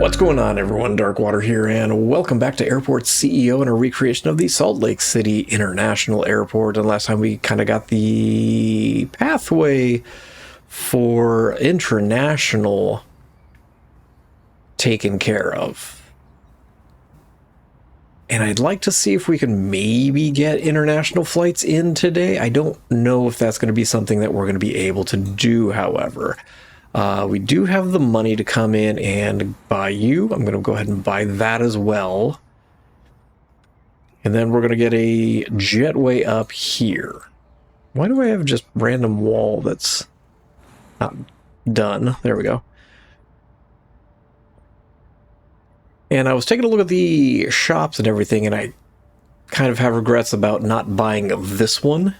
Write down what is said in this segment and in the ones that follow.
What's going on, everyone? Darkwater here, and welcome back to Airport CEO and a recreation of the Salt Lake City International Airport. And last time we kind of got the pathway for international taken care of. And I'd like to see if we can maybe get international flights in today. I don't know if that's going to be something that we're going to be able to do, however. We do have the money to come in and buy you. I'm going to go ahead and buy that as well. And then we're going to get a jetway up here. Why do I have just random wall that's not done? There we go. And I was taking a look at the shops and everything, and I kind of have regrets about not buying this one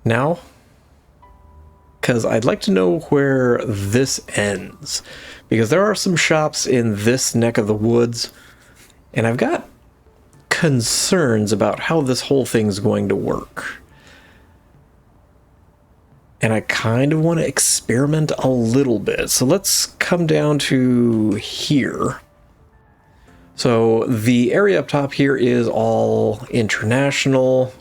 now. Because I'd like to know where this ends. Because there are some shops in this neck of the woods, and I've got concerns about how this whole thing's going to work. And I kind of want to experiment a little bit. So let's come down to here. So the area up top here is all international.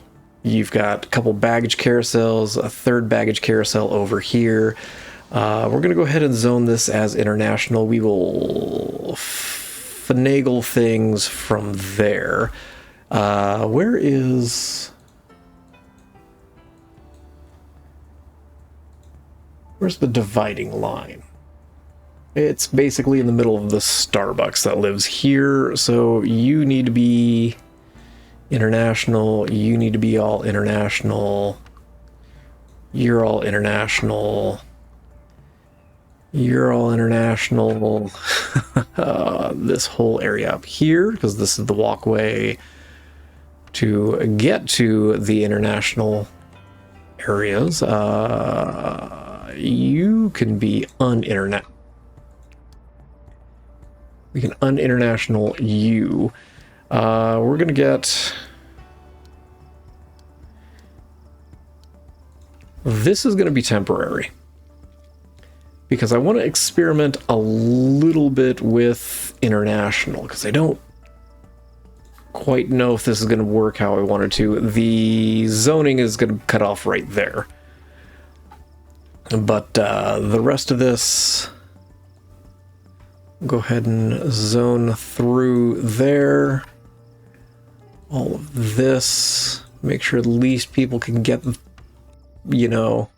You've got a couple baggage carousels, a third baggage carousel over here. We're going to go ahead and zone this as international. We will finagle things from there. Where's the dividing line? It's basically in the middle of the Starbucks that lives here. So you need to be international, you need to be all international, you're all international, you're all international. This whole area up here, because this is the walkway to get to the international areas. You can be uninternet. We can uninternational you. We're gonna get... This is gonna be temporary. Because I want to experiment a little bit with international, because I don't quite know if this is gonna work how I wanted to. The zoning is gonna cut off right there. But the rest of this... Go ahead and zone through there. All of this. Make sure at least people can get, you know...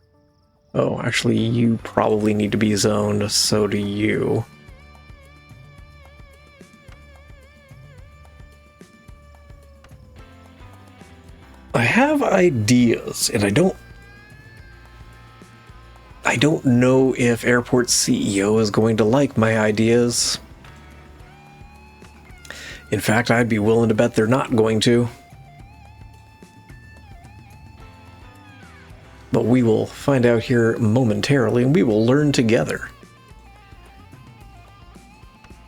Oh, actually, you probably need to be zoned, so do you. I have ideas, and I don't know if Airport CEO is going to like my ideas. In fact, I'd be willing to bet they're not going to. But we will find out here momentarily, and we will learn together.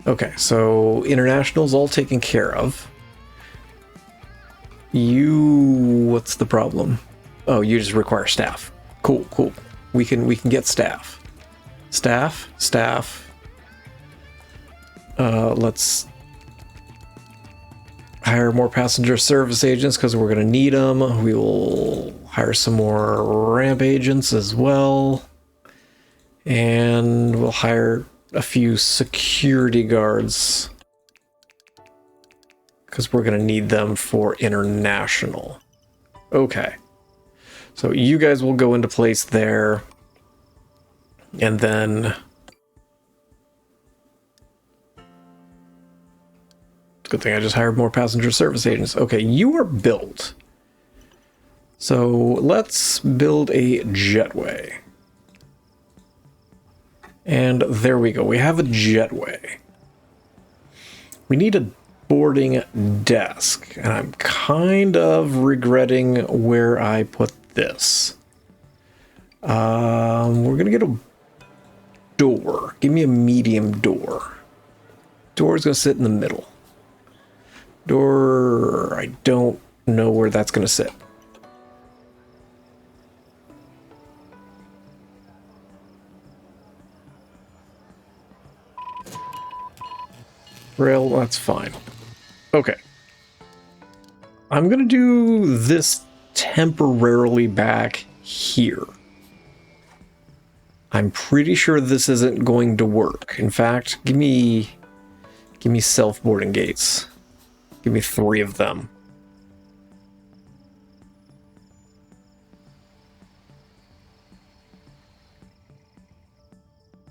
Okay, so international's all taken care of. What's the problem? Oh, you just require staff. Cool, cool. We can get staff. Staff. Let's hire more passenger service agents because we're going to need them. We will hire some more ramp agents as well. And we'll hire a few security guards because we're going to need them for international. Okay. So you guys will go into place there. And then... Good thing I just hired more passenger service agents. Okay, you are built. So let's build a jetway. And there we go. We have a jetway. We need a boarding desk. And I'm kind of regretting where I put this. We're going to get a door. Give me a medium door. Door's going to sit in the middle. Door, I don't know where that's going to sit. Rail, that's fine. Okay. I'm going to do this temporarily back here. I'm pretty sure this isn't going to work. In fact, give me self-boarding gates. Give me 3 of them.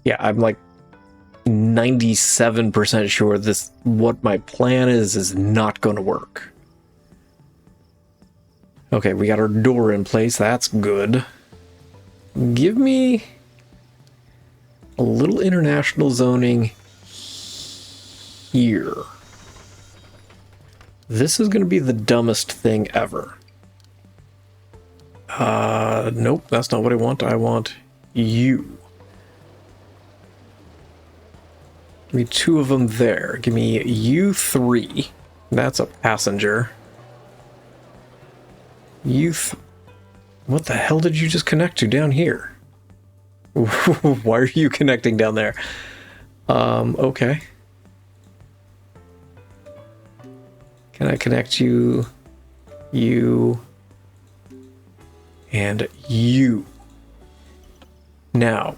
Yeah, I'm like 97% sure what my plan is not going to work. Okay, we got our door in place. That's good. Give me a little international zoning here. This is going to be the dumbest thing ever. Nope, that's not what I want. I want you. Give me 2 of them there. Give me you 3. That's a passenger. What the hell did you just connect to down here? Why are you connecting down there? Okay. Can I connect you, and you? Now,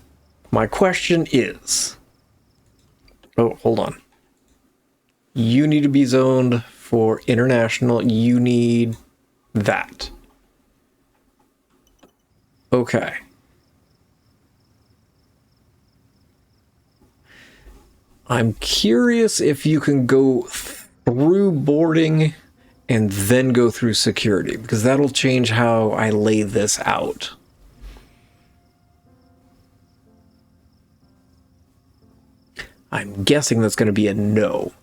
my question is... Oh, hold on. You need to be zoned for international. You need that. Okay. I'm curious if you can go through boarding and then go through security, because that'll change how I lay this out. I'm guessing that's going to be a no.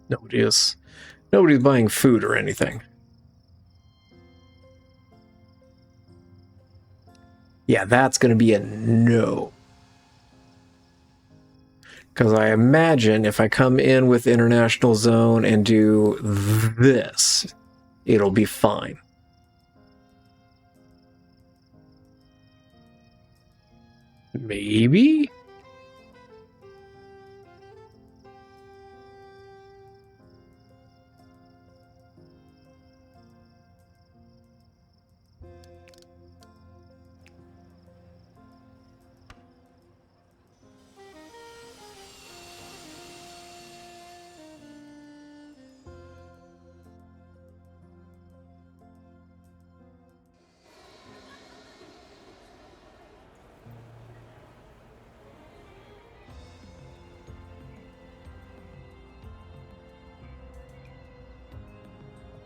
Nobody's buying food or anything. Yeah, that's going to be a no. Because I imagine if I come in with international zone and do this, it'll be fine. Maybe?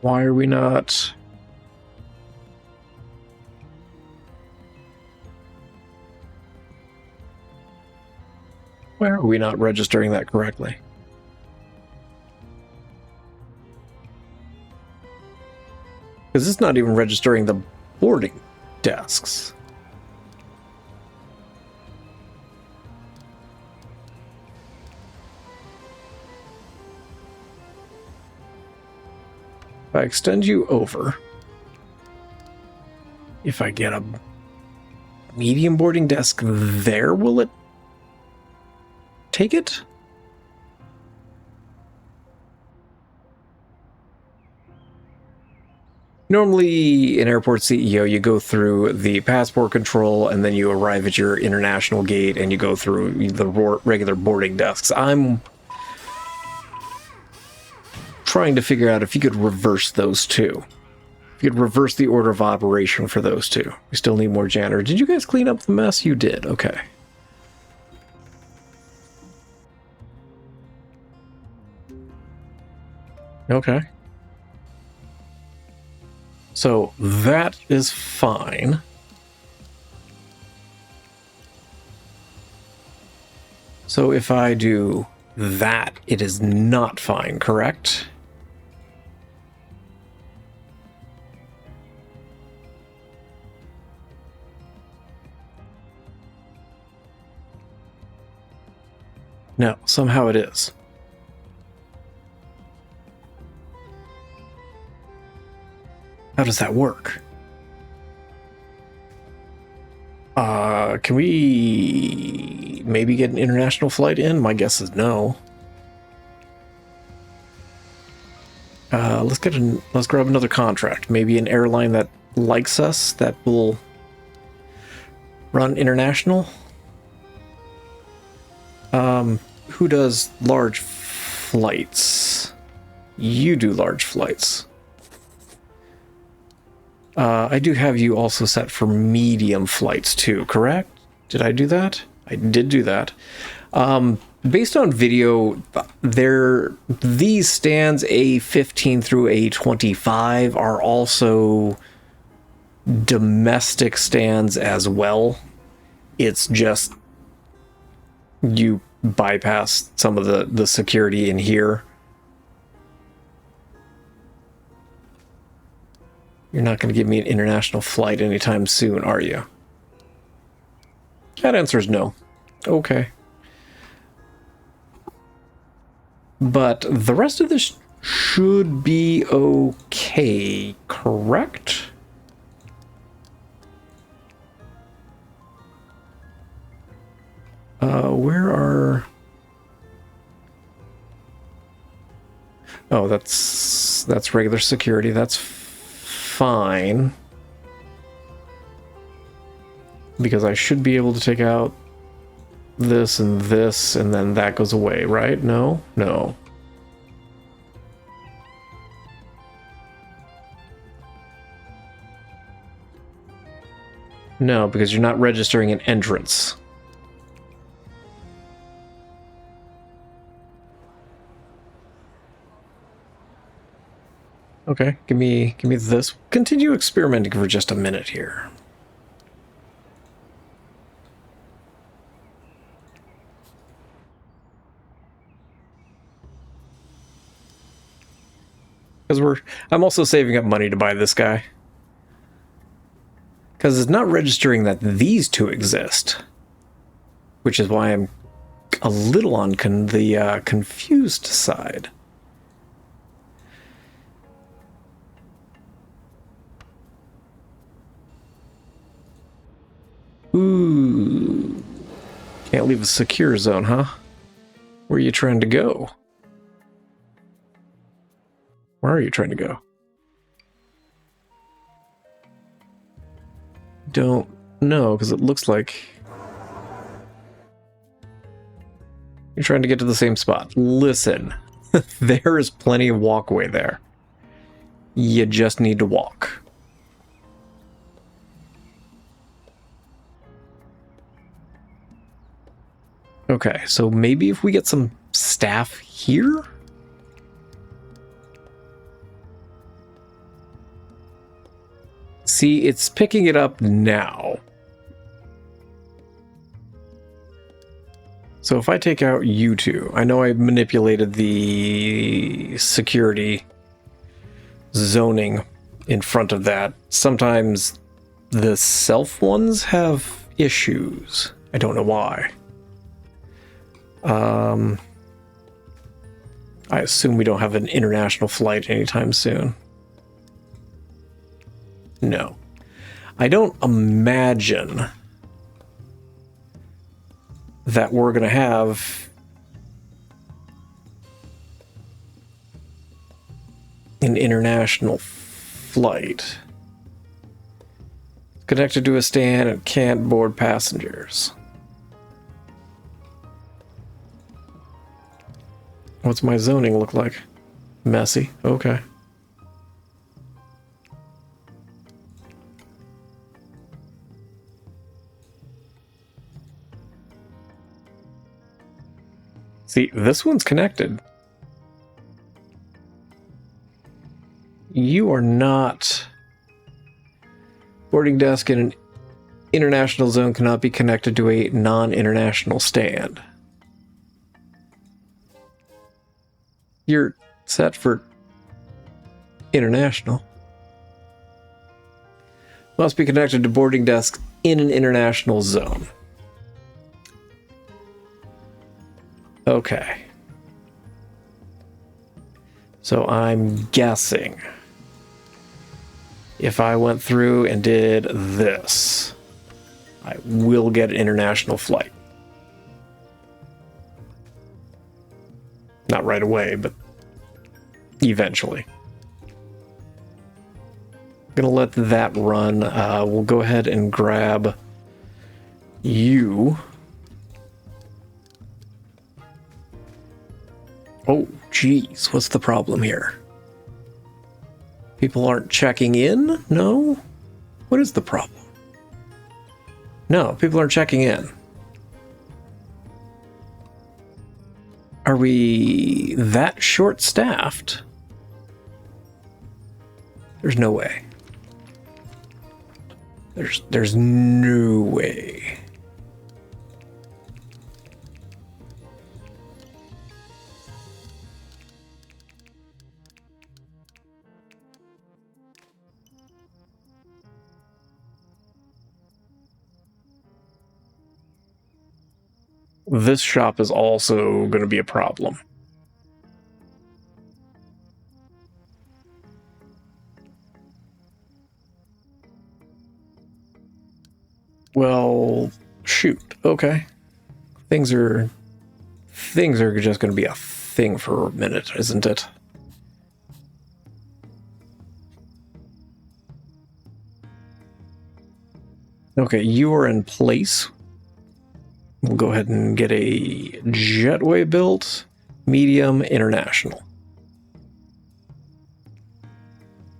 Why are we not... Why are we not registering that correctly? Because it's not even registering the boarding desks. If I extend you over, if I get a medium boarding desk there, will it take it? Normally in Airport CEO, you go through the passport control and then you arrive at your international gate and you go through the regular boarding desks. I'm trying to figure out if you could reverse those two. If you could reverse the order of operation for those two. We still need more janitors. Did you guys clean up the mess? You did. Okay. Okay. So that is fine. So if I do that, it is not fine, correct? No, somehow it is. How does that work? Can we maybe get an international flight in? My guess is no. Let's grab another contract. Maybe an airline that likes us, that will run international. Who does large flights? You do large flights. I do have you also set for medium flights too, correct? Did I do that? I did do that. Based on video, these stands A15 through A25 are also domestic stands as well. It's just you bypass some of the security in here. You're not going to give me an international flight anytime soon, are you? That answer is no. Okay. But the rest of this should be okay, correct? Where are... Oh, that's regular security. That's fine. Because I should be able to take out this, and then that goes away, right? No? No. No, because you're not registering an entrance. Okay, give me this. Continue experimenting for just a minute here. Because I'm also saving up money to buy this guy. Because it's not registering that these two exist. Which is why I'm a little on the confused side. Ooh. Can't leave a secure zone, huh? Where are you trying to go? Where are you trying to go? Don't know, because it looks like you're trying to get to the same spot. Listen, there is plenty of walkway there. You just need to walk. Okay, so maybe if we get some staff here? See, it's picking it up now. So if I take out you two, I know I manipulated the security zoning in front of that. Sometimes the self ones have issues. I don't know why. I assume we don't have an international flight anytime soon. No. I don't imagine that we're going to have an international flight. It's connected to a stand and can't board passengers. What's my zoning look like? Messy. Okay. See, this one's connected. You are not... Boarding desk in an international zone cannot be connected to a non-international stand. You're set for international. Must be connected to boarding desk in an international zone. Okay. So I'm guessing if I went through and did this, I will get an international flight. Not right away, but eventually. I'm gonna let that run. We'll go ahead and grab you. Oh, geez, what's the problem here? People aren't checking in? No? What is the problem? No, people aren't checking in. Are we that short-staffed? There's no way. There's no way. This shop is also going to be a problem. Well, shoot. Okay. Things are just going to be a thing for a minute, isn't it? Okay, you are in place. We'll go ahead and get a jetway built, medium, international.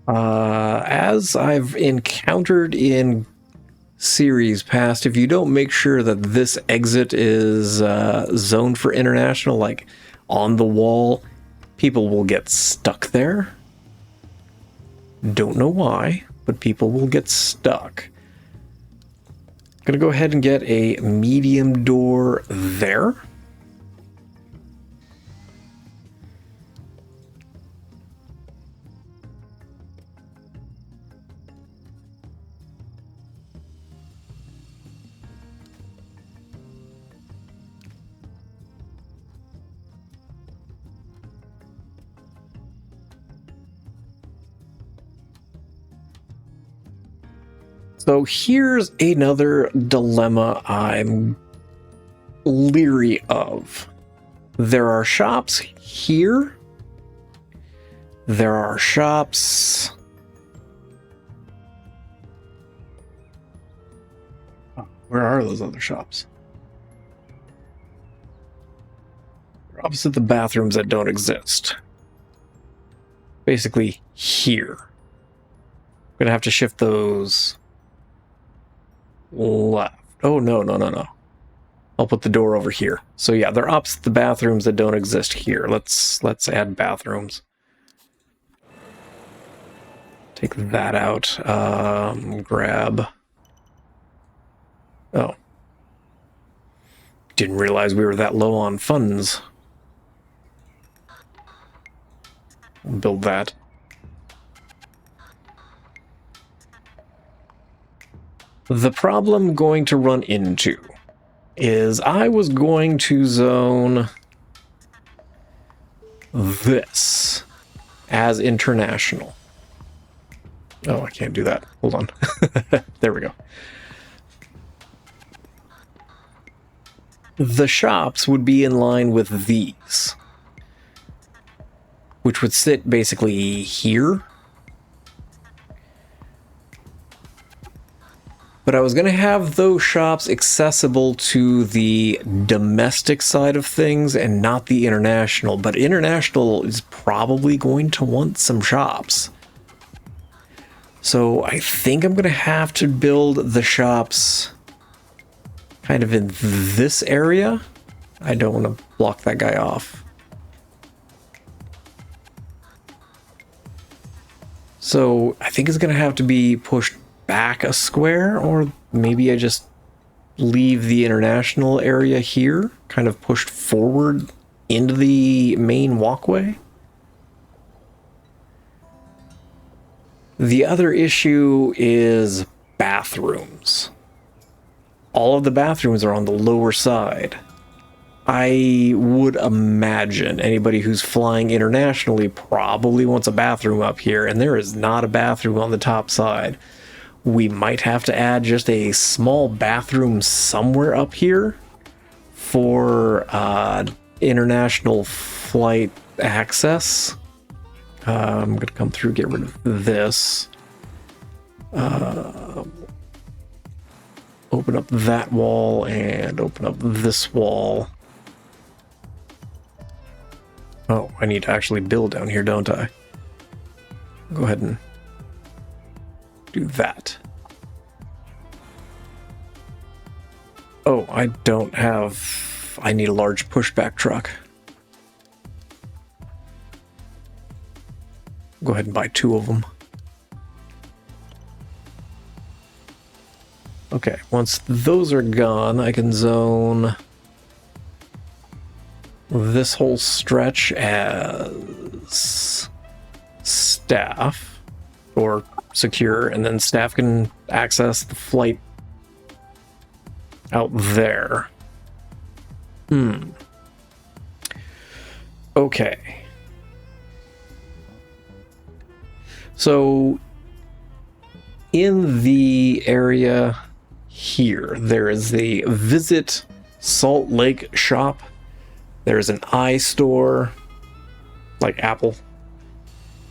As I've encountered in series past, if you don't make sure that this exit is zoned for international, like on the wall, people will get stuck there. Don't know why, but people will get stuck. Gonna go ahead and get a medium door there. So here's another dilemma I'm leery of. There are shops here. There are shops... Oh, where are those other shops? They're opposite the bathrooms that don't exist. Basically here. I'm gonna have to shift those... left. Oh, no. I'll put the door over here. So yeah, they're opposite the bathrooms that don't exist here. Let's add bathrooms. Take that out. Grab... Oh. Didn't realize we were that low on funds. Build that. The problem I'm going to run into is I was going to zone this as international. Oh, I can't do that. Hold on. There we go. The shops would be in line with these, which would sit basically here. But I was going to have those shops accessible to the domestic side of things and not the international. But international is probably going to want some shops. So I think I'm going to have to build the shops kind of in this area. I don't want to block that guy off. So I think it's going to have to be pushed back a square, or maybe I just leave the international area here, kind of pushed forward into the main walkway. The other issue is bathrooms. All of the bathrooms are on the lower side. I would imagine anybody who's flying internationally probably wants a bathroom up here, and there is not a bathroom on the top side. We might have to add just a small bathroom somewhere up here for international flight access. I'm going to come through, get rid of this. Open up that wall and open up this wall. Oh, I need to actually build down here, don't I? Go ahead and do that. Oh, I don't have... I need a large pushback truck. Go ahead and buy 2 of them. Okay, once those are gone, I can zone this whole stretch as staff or secure, and then staff can access the flight out there. Okay. So in the area here, there is the Visit Salt Lake shop. There's an iStore, like Apple.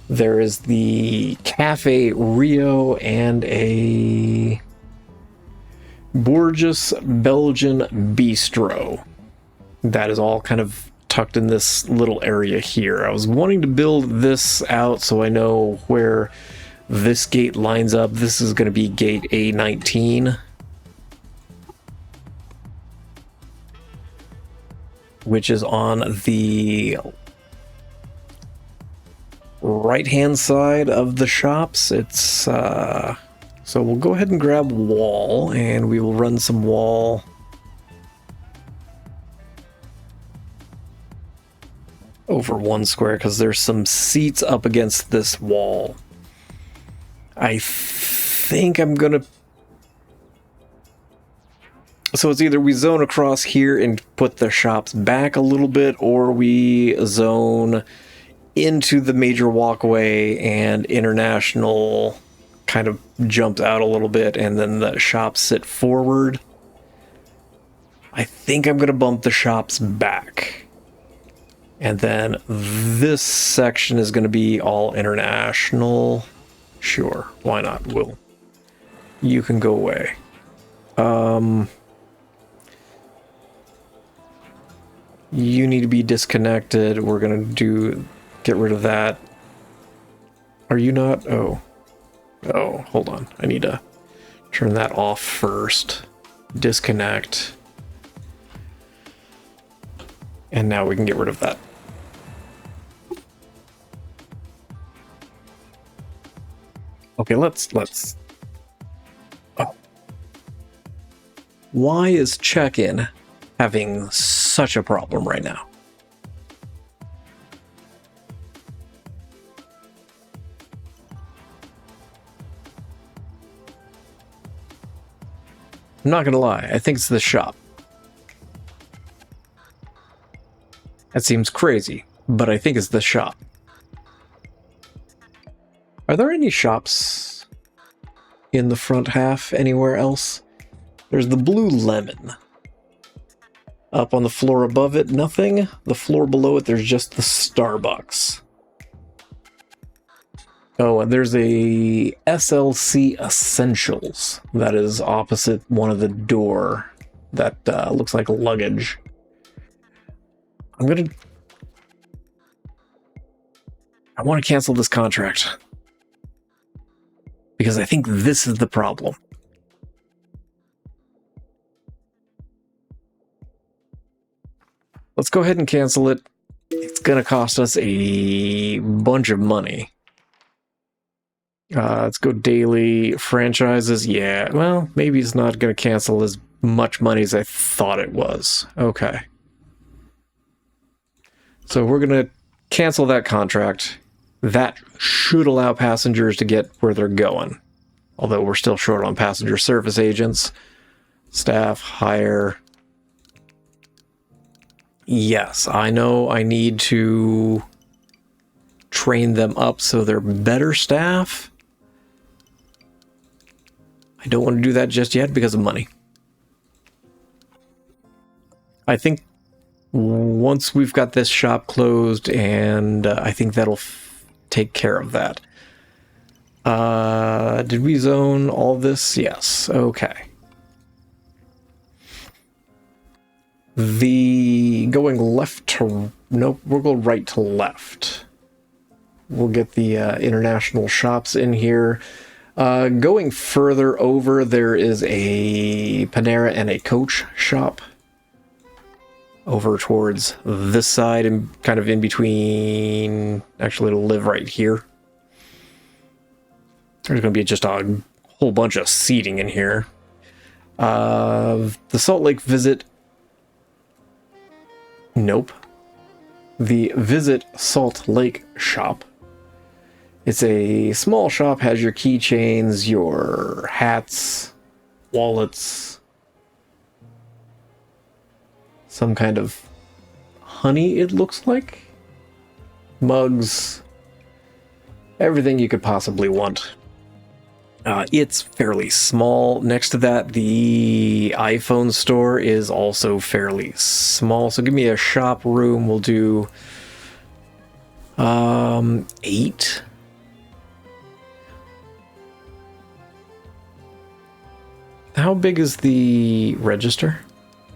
There is the Cafe Rio and a gorgeous Belgian bistro. That is all kind of tucked in this little area here. I was wanting to build this out so I know where this gate lines up. This is going to be gate A19. Which is on the right-hand side of the shops. It's so we'll go ahead and grab wall, and we will run some wall over 1 square because there's some seats up against this wall. I think I'm gonna... So it's either we zone across here and put the shops back a little bit, or we zone into the major walkway and international kind of jumps out a little bit, and then the shops sit forward. I think I'm going to bump the shops back. And then this section is going to be all international. Sure, why not? You can go away. You need to be disconnected. We're gonna get rid of that. Are you not? Oh, hold on. I need to turn that off first. Disconnect. And now we can get rid of that. Okay, let's. Oh. Why is check-in having such a problem right now? I'm not gonna lie, I think it's the shop. That seems crazy, but I think it's the shop. Are there any shops in the front half anywhere else? There's the Blue Lemon. Up on the floor above it, nothing. The floor below it, there's just the Starbucks. Oh, and there's a SLC Essentials that is opposite one of the door that looks like luggage. I want to cancel this contract because I think this is the problem. Let's go ahead and cancel it. It's going to cost us a bunch of money. Let's go daily franchises. Yeah, well, maybe it's not going to cancel as much money as I thought it was. Okay. So we're going to cancel that contract. That should allow passengers to get where they're going. Although we're still short on passenger service agents. Staff, hire. Yes, I know I need to train them up so they're better staff. I don't want to do that just yet because of money. I think once we've got this shop closed, and I think that'll take care of that. Did we zone all this? Yes. Okay. The going left to... Nope, we'll go right to left. We'll get the international shops in here. Going further over, there is a Panera and a Coach shop. Over towards this side and kind of in between... Actually, it'll live right here. There's going to be just a whole bunch of seating in here. The Salt Lake Visit... Nope. The Visit Salt Lake shop. It's a small shop, has your keychains, your hats, wallets, some kind of honey, it looks like. Mugs, everything you could possibly want. It's fairly small. Next to that, the iPhone store is also fairly small. So give me a shop room. We'll do 8. How big is the register?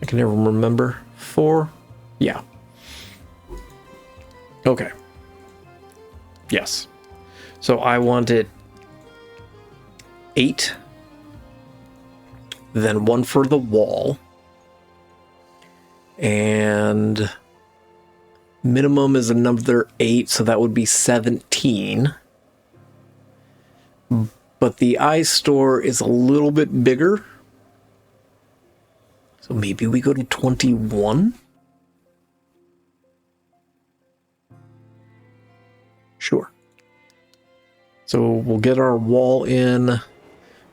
I can never remember. 4? Yeah. Okay. Yes. So I want it 8. Then 1 for the wall. And minimum is another 8, so that would be 17. But the iStore is a little bit bigger. So maybe we go to 21? Sure. So we'll get our wall in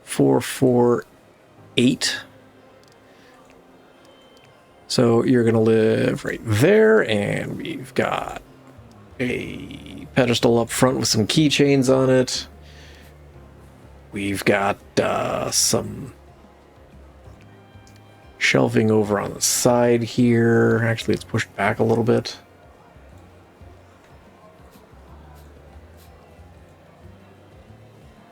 448. So you're going to live right there, and we've got a pedestal up front with some keychains on it. We've got some shelving over on the side here. Actually, it's pushed back a little bit.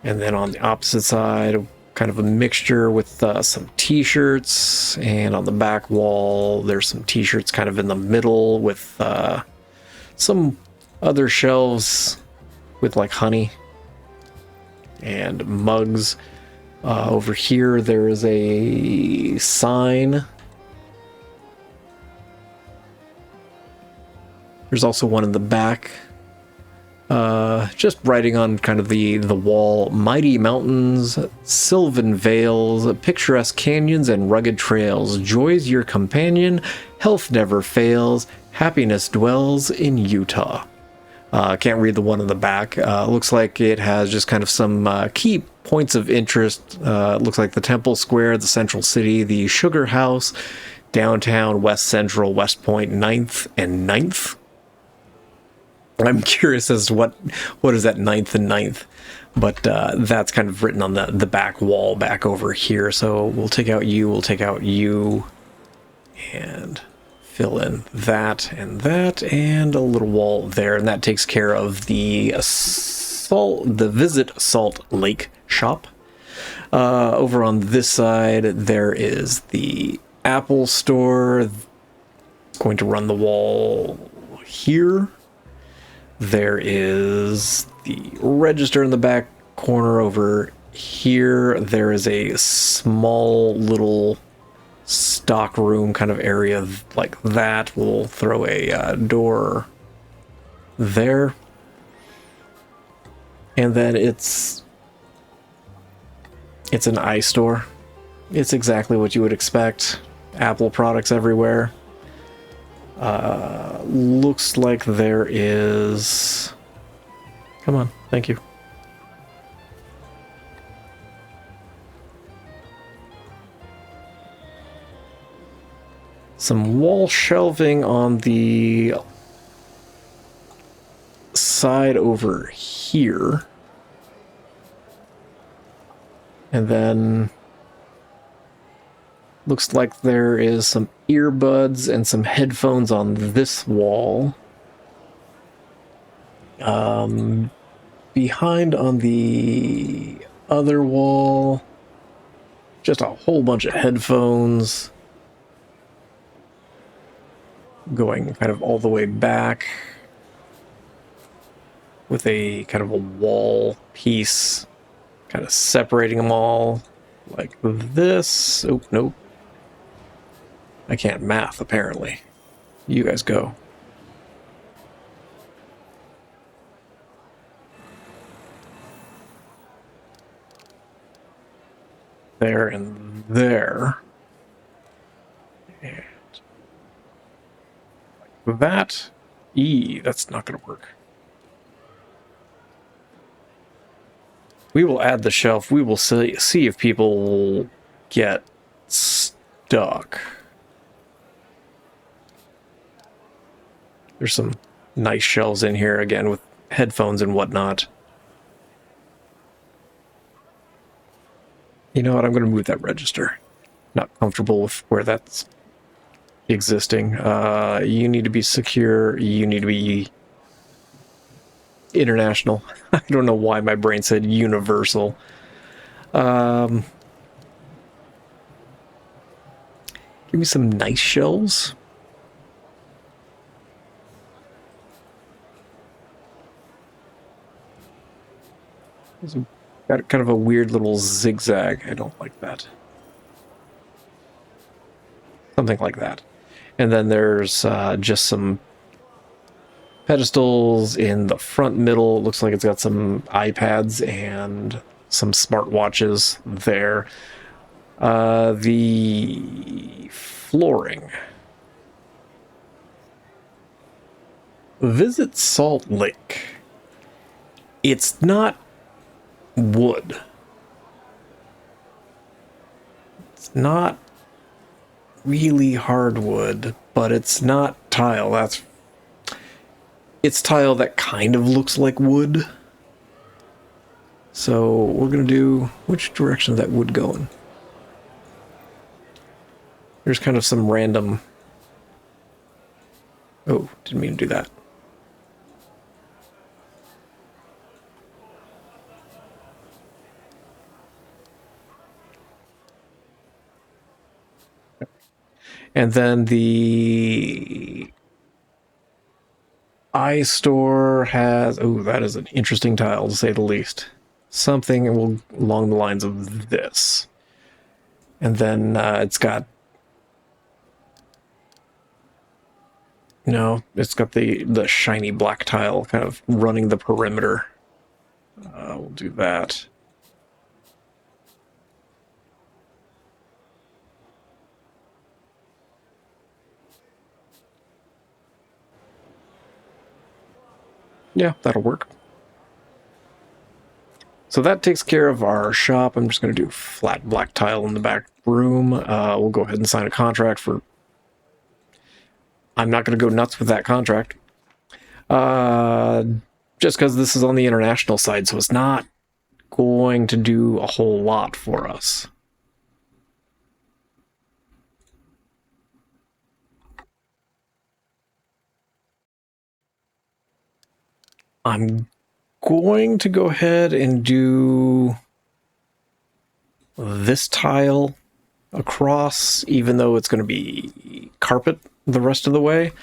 And then on the opposite side, kind of a mixture with some t-shirts. And on the back wall, there's some t-shirts kind of in the middle with some other shelves with like honey and mugs. Over here, there is a sign. There's also one in the back. Just writing on kind of the wall: mighty mountains, sylvan vales, picturesque canyons, and rugged trails. Joy's your companion, health never fails, happiness dwells in Utah. Can't read the one in the back. Looks like it has just kind of some key points of interest. Looks like the Temple Square, the Central City, the Sugar House, downtown, West Central, West Point, 9th and 9th. I'm curious as to what is that 9th and 9th, but that's kind of written on the back wall back over here. So we'll take out you, and fill in that, and a little wall there, and that takes care of the Visit Salt Lake shop. Over on this side, there is the Apple store. It's going to run the wall here. There is the register in the back corner over here. There is a small little stock room kind of area like that. We'll throw a door there. And then it's an iStore. It's exactly what you would expect. Apple products everywhere. Looks like there is... Come on, thank you. some wall shelving on the side over here. And then looks like there is some earbuds and some headphones on this wall. Behind on the other wall, just a whole bunch of headphones going kind of all the way back with a kind of a wall piece kind of separating them all like this. Oh, nope. I can't math, apparently. You guys go. There and there. And like that. That's not going to work. We will add the shelf. We will see if people get stuck. There's some nice shelves in here, again, with headphones and whatnot. You know what? I'm going to move that register. Not comfortable with where that's existing. You need to be secure. You need to be international. I don't know why my brain said universal. Give me some nice shelves. Got kind of a weird little zigzag. I don't like that. Something like that. And then there's just some pedestals in the front middle. It looks like it's got some iPads and some smartwatches there. The flooring. Visit Salt Lake. It's not wood. It's not really hardwood, but it's not tile. It's tile that kind of looks like wood. So we're gonna do, which direction is that wood going? There's kind of some random, oh, didn't mean to do that. And then the iStore has, oh, that is an interesting tile to say the least. Something along the lines of this. And then it's got, no, it's got the shiny black tile kind of running the perimeter. We'll do that. Yeah, that'll work. So that takes care of our shop. I'm just going to do flat black tile in the back room. We'll go ahead and sign a contract for... I'm not going to go nuts with that contract. Just because this is on the international side, so it's not going to do a whole lot for us. I'm going to go ahead and do this tile across, even though it's going to be carpet the rest of the way.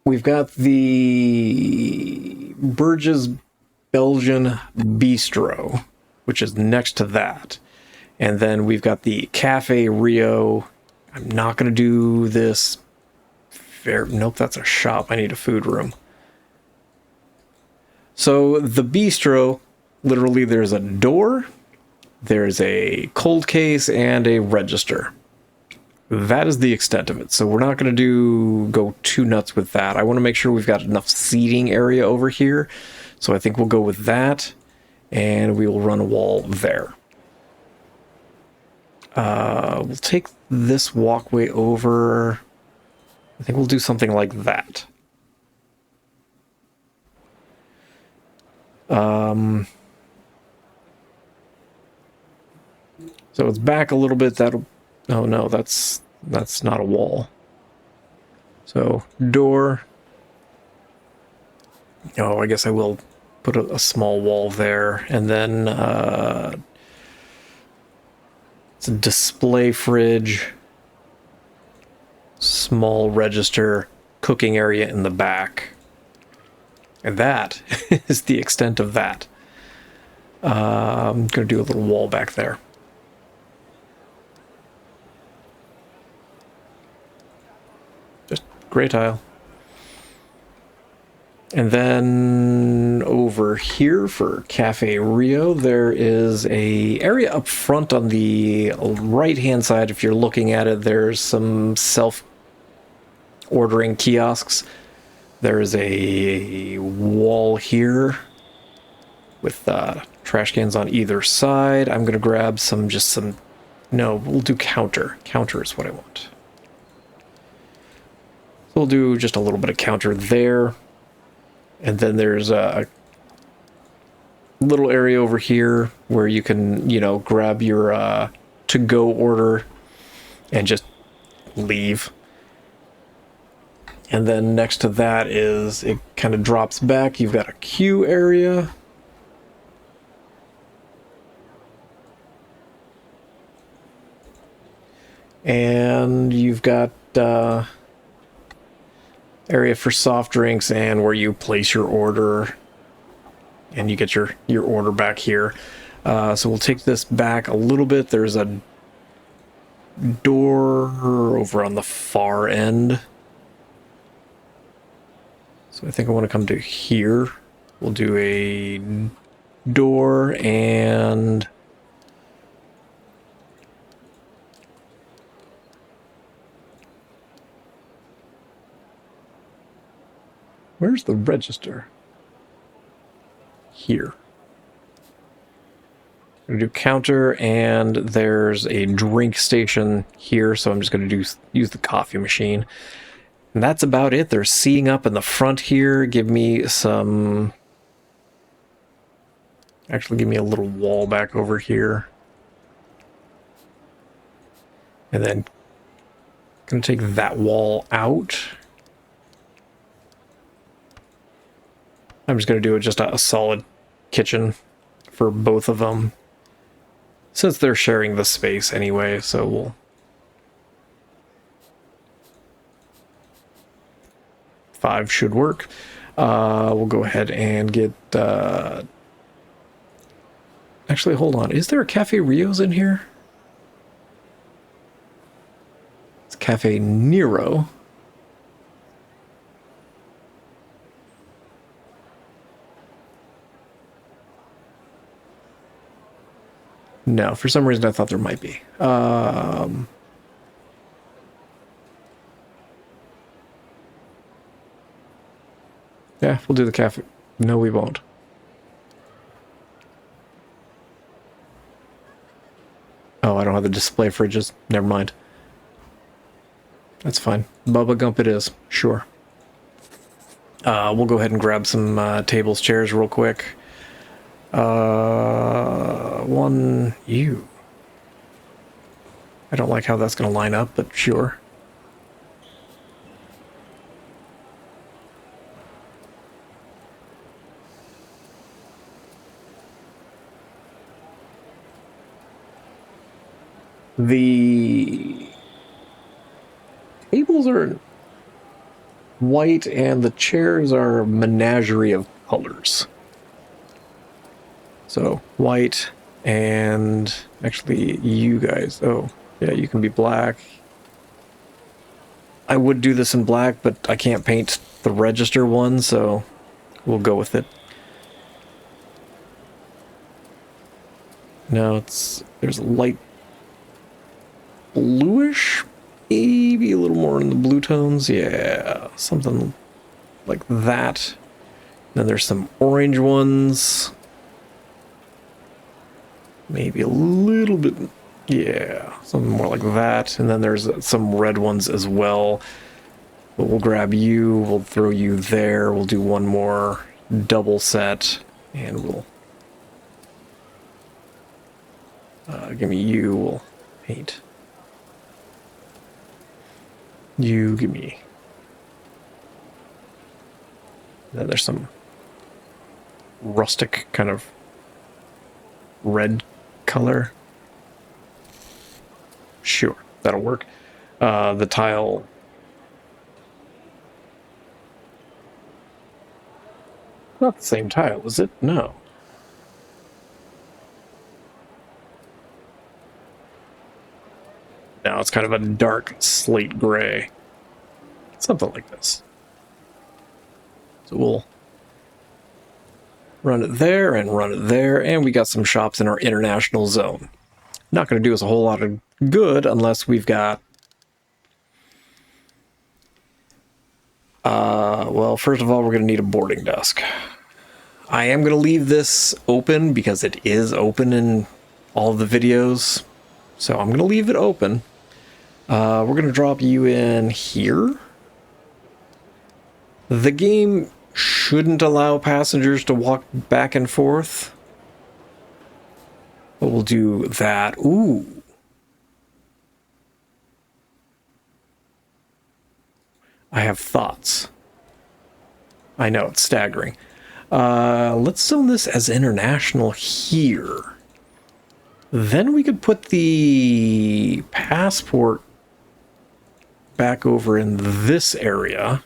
We've got the Burgess Belgian Bistro, which is next to that. And then we've got the Cafe Rio. I'm not going to do this. Nope, that's a shop. I need a food room. So the bistro, literally there's a door, there's a cold case, and a register. That is the extent of it. So we're not going to go too nuts with that. I want to make sure we've got enough seating area over here. So I think we'll go with that. and we will run a wall there. We'll take this walkway over. I think we'll do something like that. So it's back a little bit. That'll... Oh no, that's not a wall. So door. Oh, I guess I will put a small wall there, and then it's a display fridge, small register, cooking area in the back. And that is the extent of that. I'm going to do a little wall back there. Just gray tile. And then over here for Cafe Rio, there is a area up front on the right-hand side. If you're looking at it, there's some self-ordering kiosks. There's a wall here with trash cans on either side. I'm going to grab no, we'll do counter. Counter is what I want. So we'll do just a little bit of counter there. And then there's a little area over here where you can, grab your to-go order and just leave. And then next to that is, it kind of drops back. You've got a queue area. And you've got area for soft drinks and where you place your order. And you get your order back here. So we'll take this back a little bit. There's a door over on the far end. So I think I want to come to here. We'll do a door and... Where's the register? Here. I'm going to do counter, and there's a drink station here, so I'm just going to use the coffee machine. And that's about it. They're seating up in the front here. Give me some... Actually, give me a little wall back over here. And then I'm going to take that wall out. I'm just going to do just a solid kitchen for both of them. Since they're sharing the space anyway, so we'll... 5 should work. We'll go ahead and get... Actually, hold on. Is there a Cafe Rio's in here? It's Cafe Nero. No, for some reason I thought there might be. Yeah, we'll do the cafe. No, we won't. Oh, I don't have the display fridges. Never mind. That's fine. Bubba Gump it is. Sure. We'll go ahead and grab some tables, chairs real quick. One... Ew. I don't like how that's going to line up, but sure. The tables are white and the chairs are a menagerie of colors. So white and actually you guys, oh yeah, you can be black. I would do this in black, but I can't paint the register one, so we'll go with it. No, there's a light bluish, maybe a little more in the blue tones. Yeah, something like that. Then there's some orange ones. Maybe a little bit, yeah, something more like that. And then there's some red ones as well. But we'll grab you, we'll throw you there, we'll do one more double set, and we'll give me you, we'll paint. You, give me. Then there's some rustic kind of red color. Sure, that'll work. The tile. Not the same tile, is it? No. Now it's kind of a dark slate gray. Something like this. So we'll run it there and run it there, and we got some shops in our international zone. Not going to do us a whole lot of good unless we've got... well, first of all, we're going to need a boarding desk. I am going to leave this open because it is open in all of the videos. So I'm going to leave it open. We're going to drop you in here. The game shouldn't allow passengers to walk back and forth. But we'll do that. Ooh. I have thoughts. I know, it's staggering. Let's zone this as international here. Then we could put the passport back over in this area.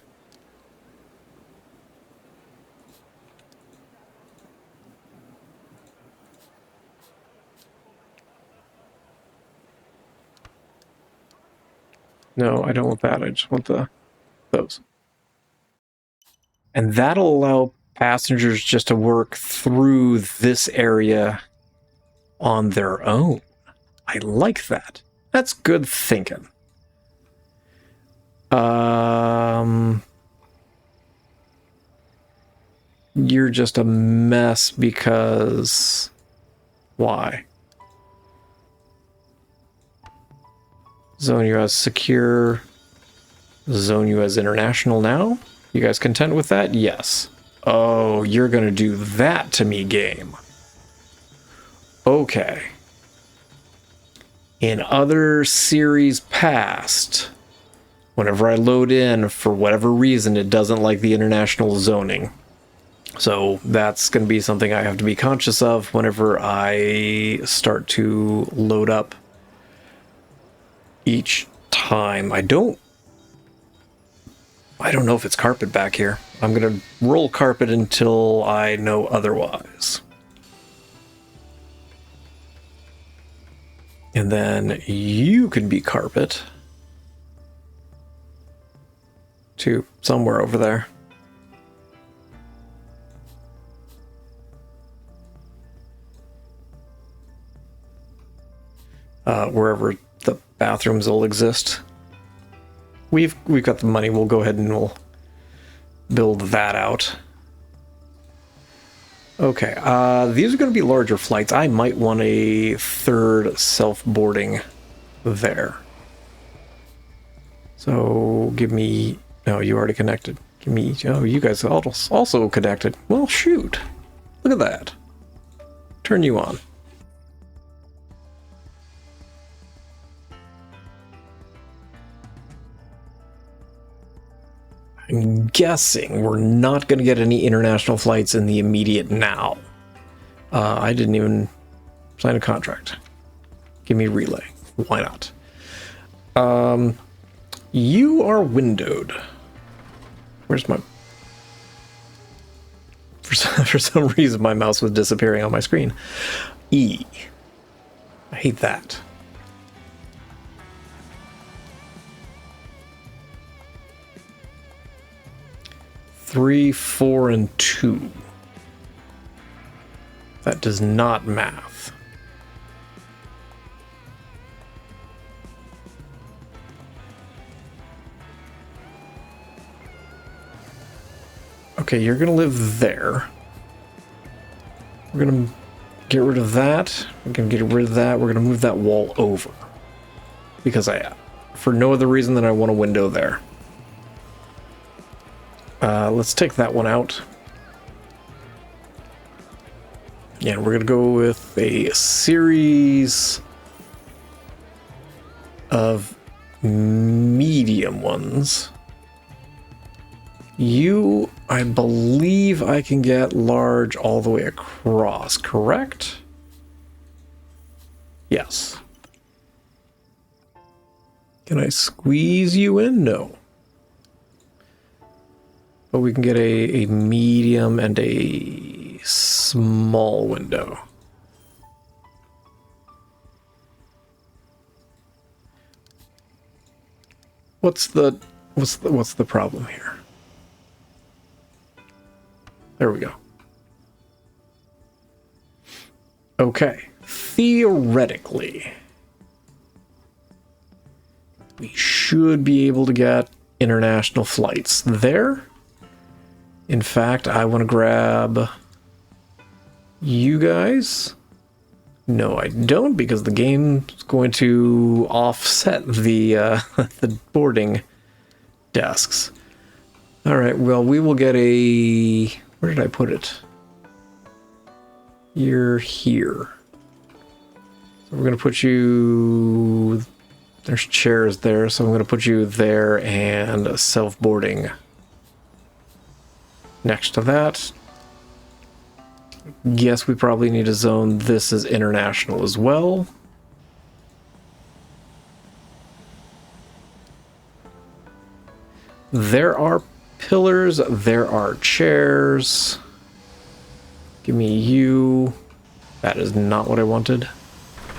No, I don't want that. I just want those. And that'll allow passengers just to work through this area on their own. I like that. That's good thinking. You're just a mess because... Why? Zone you as secure. Zone you as international now. You guys content with that? Yes. Oh, you're going to do that to me, game. Okay. In other series past, whenever I load in, for whatever reason, it doesn't like the international zoning. So that's going to be something I have to be conscious of whenever I start to load up each time. I don't know if it's carpet back here. I'm going to roll carpet until I know otherwise. And then you can be carpet to somewhere over there. Wherever the bathrooms will exist. We've got the money. We'll go ahead and we'll build that out. Okay, these are going to be larger flights. I might want a third self-boarding there. So give me... No, you already connected. Give me... Oh, you guys also connected. Well, shoot. Look at that. Turn you on. I'm guessing we're not going to get any international flights in the immediate now. I didn't even sign a contract. Give me relay. Why not? You are windowed. Where's my... For some reason, my mouse was disappearing on my screen. E. I hate that. Three, 4, and 2. That does not math. Okay, you're gonna live there. We're gonna get rid of that. We're going to get rid of that. We're going to move that wall over. Because for no other reason than I want a window there. Let's take that one out. Yeah, we're going to go with a series of medium ones. You, I believe I can get large all the way across, correct? Yes. Can I squeeze you in? No. But we can get a medium and a small window. What's the problem here? There we go. Okay. Theoretically, we should be able to get international flights there. In fact, I want to grab you guys. No, I don't, because the game's going to offset the the boarding desks. All right, well, we will get a... Where did I put it? You're here. So we're going to put you... There's chairs there, so I'm going to put you there and self-boarding next to that. Yes, we probably need to zone this as international as well. There are pillars, there are chairs. Give me you. That is not what I wanted.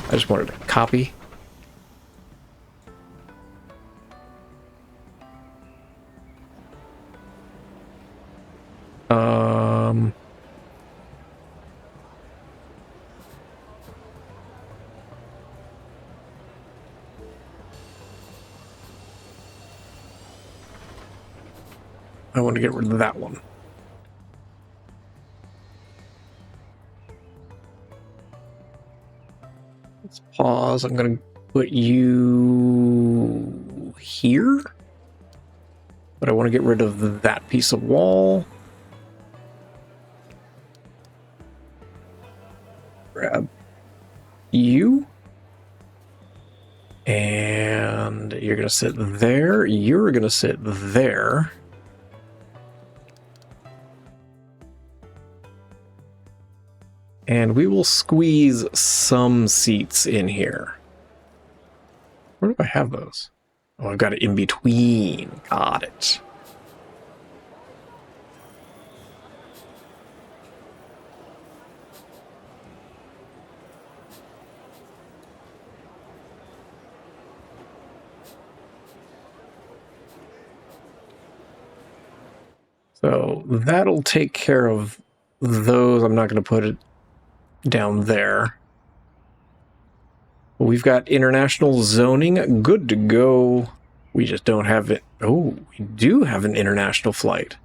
I just wanted a copy. I want to get rid of that one. Let's pause. I'm going to put you here. But I want to get rid of that piece of wall. Grab you. And you're going to sit there. You're going to sit there. And we will squeeze some seats in here. Where do I have those? Oh, I've got it in between. Got it. So that'll take care of those. I'm not going to put it down there. We've got international zoning. Good to go. We just don't have it. Oh, we do have an international flight.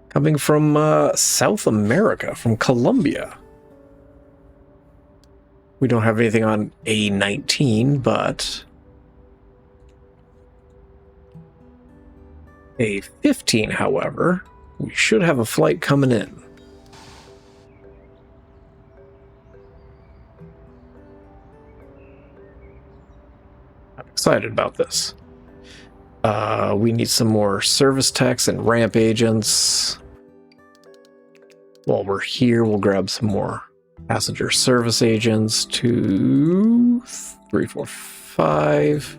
Coming from South America, from Colombia. We don't have anything on A19, but A15, however, we should have a flight coming in. I'm excited about this. We need some more service techs and ramp agents. While we're here, we'll grab some more passenger service agents. 2, 3, 4, 5.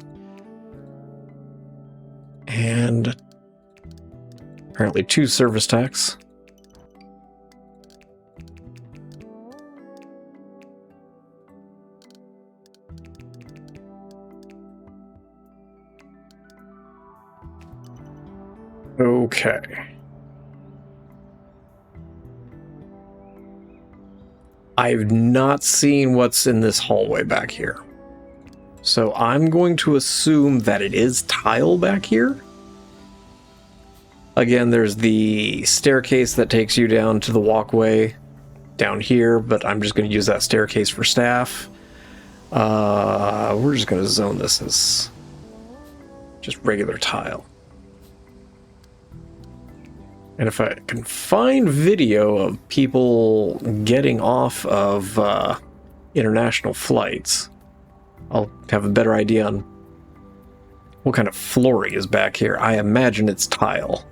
And apparently 2 service techs. Okay. I've not seen what's in this hallway back here. So I'm going to assume that it is tile back here. Again, there's the staircase that takes you down to the walkway down here, but I'm just going to use that staircase for staff. We're just going to zone this as just regular tile. And if I can find video of people getting off of international flights, I'll have a better idea on what kind of flooring is back here. I imagine it's tile.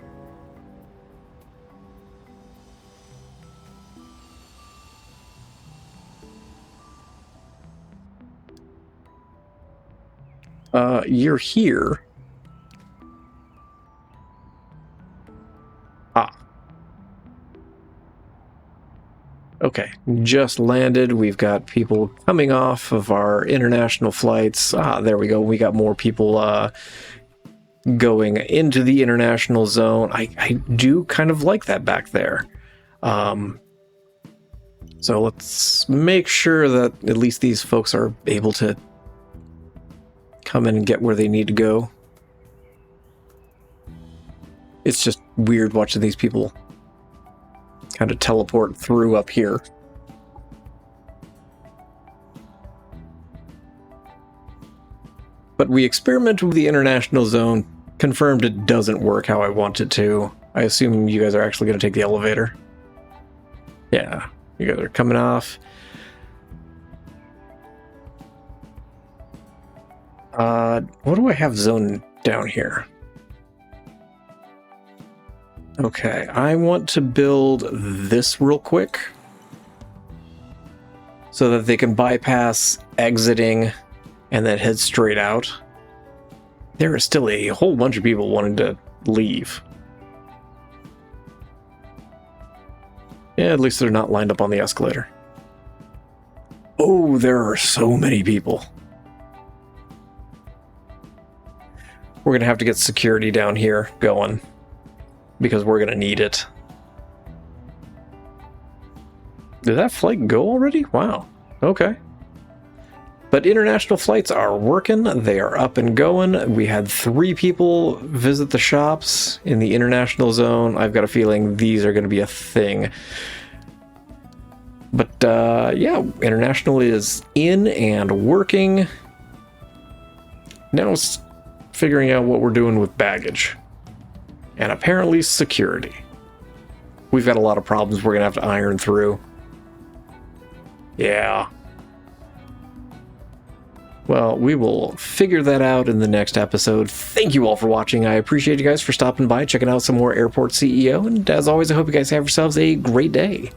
You're here. Ah. Okay, just landed. We've got people coming off of our international flights. Ah, there we go. We got more people going into the international zone. I do kind of like that back there. So let's make sure that at least these folks are able to come in and get where they need to go. It's just weird watching these people kind of teleport through up here. But we experimented with the international zone, confirmed it doesn't work how I want it to. I assume you guys are actually going to take the elevator. Yeah, you guys are coming off. What do I have zoned down here? Okay, I want to build this real quick so that they can bypass exiting and then head straight out. There is still a whole bunch of people wanting to leave. Yeah, at least they're not lined up on the escalator. Oh, there are so many people. We're going to have to get security down here going, because we're going to need it. Did that flight go already? Wow. Okay. But international flights are working. They are up and going. We had 3 people visit the shops in the international zone. I've got a feeling these are going to be a thing. But yeah, international is in and working. Now it's figuring out what we're doing with baggage. And apparently security. We've got a lot of problems we're going to have to iron through. Yeah. Well, we will figure that out in the next episode. Thank you all for watching. I appreciate you guys for stopping by, checking out some more Airport CEO. And as always, I hope you guys have yourselves a great day.